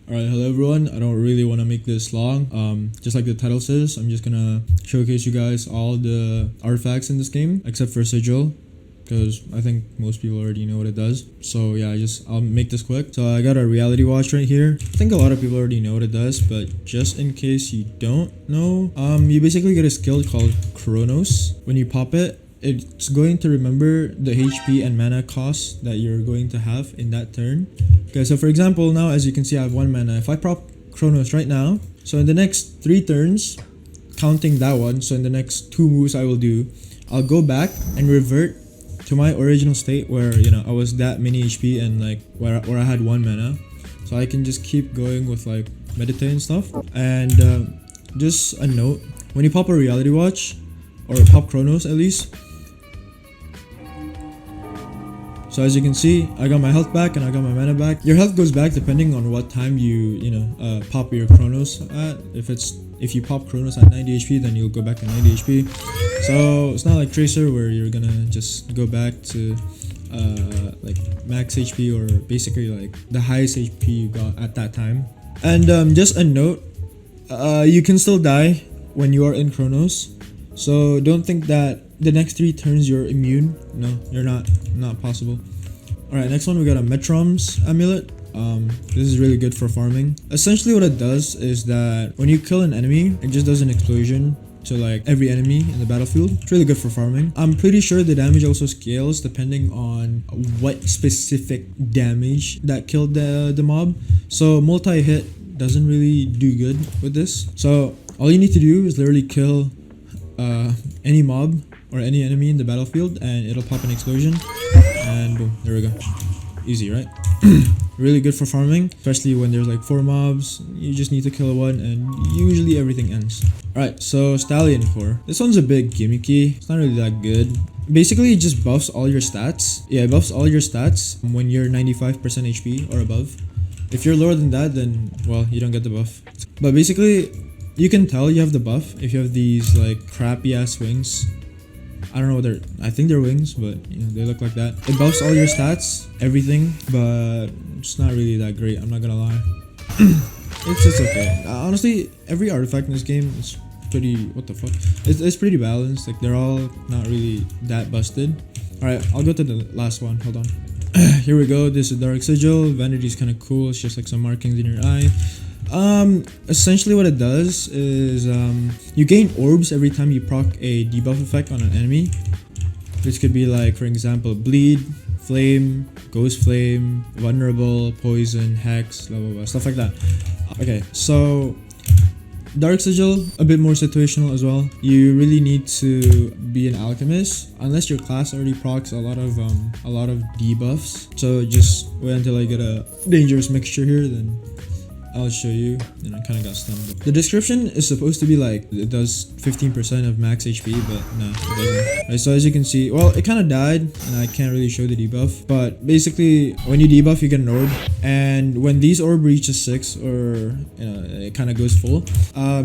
Alright, hello everyone. I don't really want to make this long. Just like the title says, I'm just gonna showcase you guys all the artifacts in this game, except for Sigil, because I think most people already know what it does. So yeah, I'll make this quick. So I got a reality watch right here. I think a lot of people already know what it does, but just in case you don't know, you basically get a skill called Chronos. When you pop it, it's going to remember the HP and mana cost that you're going to have in that turn. Okay, so for example, now as you can see, I have 1 mana. If I pop Chronos right now, so in the next 3 turns, counting that one, so in the next 2 moves I will do, I'll go back and revert to my original state where, you know, I was that many HP and like where I had 1 mana. So I can just keep going with like meditate and stuff. And just a note, when you pop a reality watch, or pop Chronos at least, so as you can see, I got my health back and I got my mana back. Your health goes back depending on what time you pop your Chronos at. If you pop Chronos at 90 HP, then you'll go back to 90 HP. So it's not like Tracer where you're gonna just go back to like max HP or basically like the highest HP you got at that time. And just a note, you can still die when you are in Chronos. So don't think that the next 3 turns you're immune. No, you're not. Not possible. Alright, next one we got a Metrom's Amulet. This is really good for farming. Essentially what it does is that when you kill an enemy, it just does an explosion to like every enemy in the battlefield. It's really good for farming. I'm pretty sure the damage also scales depending on what specific damage that killed the mob. So multi-hit doesn't really do good with this. So all you need to do is literally kill any mob or any enemy in the battlefield and it'll pop an explosion and boom, there we go. Easy, right? Really good for farming, especially when there's like 4 mobs. You just need to kill one and usually everything ends. Alright, so Stellion core. This one's a bit gimmicky. It's not really that good. Basically it just buffs all your stats. Yeah, it buffs all your stats when you're 95% HP or above. If you're lower than that, then well, you don't get the buff. But basically you can tell you have the buff if you have these like crappy ass wings. I don't know what I think they're wings, but you know, they look like that. It buffs all your stats, everything, but it's not really that great, I'm not gonna lie. it's okay. Honestly, every artifact in this game is pretty, what the fuck? It's pretty balanced, like they're all not really that busted. Alright, I'll go to the last one, hold on. Here we go, this is Dark Sigil. Vanity is kind of cool, it's just like some markings in your eye. Essentially what it does is you gain orbs every time you proc a debuff effect on an enemy, which could be like, for example, bleed, flame, ghost flame, vulnerable, poison, hex, blah blah blah, stuff like that. Okay, so Dark Sigil, a bit more situational as well. You really need to be an alchemist unless your class already procs a lot of debuffs. So just wait until I get a dangerous mixture here, then I'll show you. And I kind of got stunned. The description is supposed to be like it does 15% of max HP, but no, it doesn't. Right, so as you can see, well, it kind of died and I can't really show the debuff, but basically when you debuff you get an orb, and when these orb reaches 6 or it kind of goes full,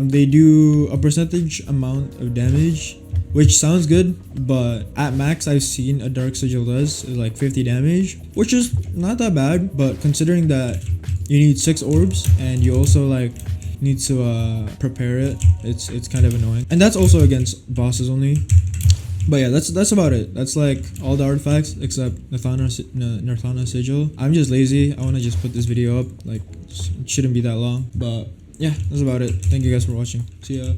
they do a percentage amount of damage, which sounds good, but at max I've seen a Dark Sigil does is like 50 damage, which is not that bad, but considering that you need 6 orbs and you also like need to prepare it, it's kind of annoying, and that's also against bosses only. But yeah, that's about it. That's like all the artifacts except Narthana Sigil. I'm just lazy. I want to just put this video up, like it shouldn't be that long, but yeah, that's about it. Thank you guys for watching. See ya.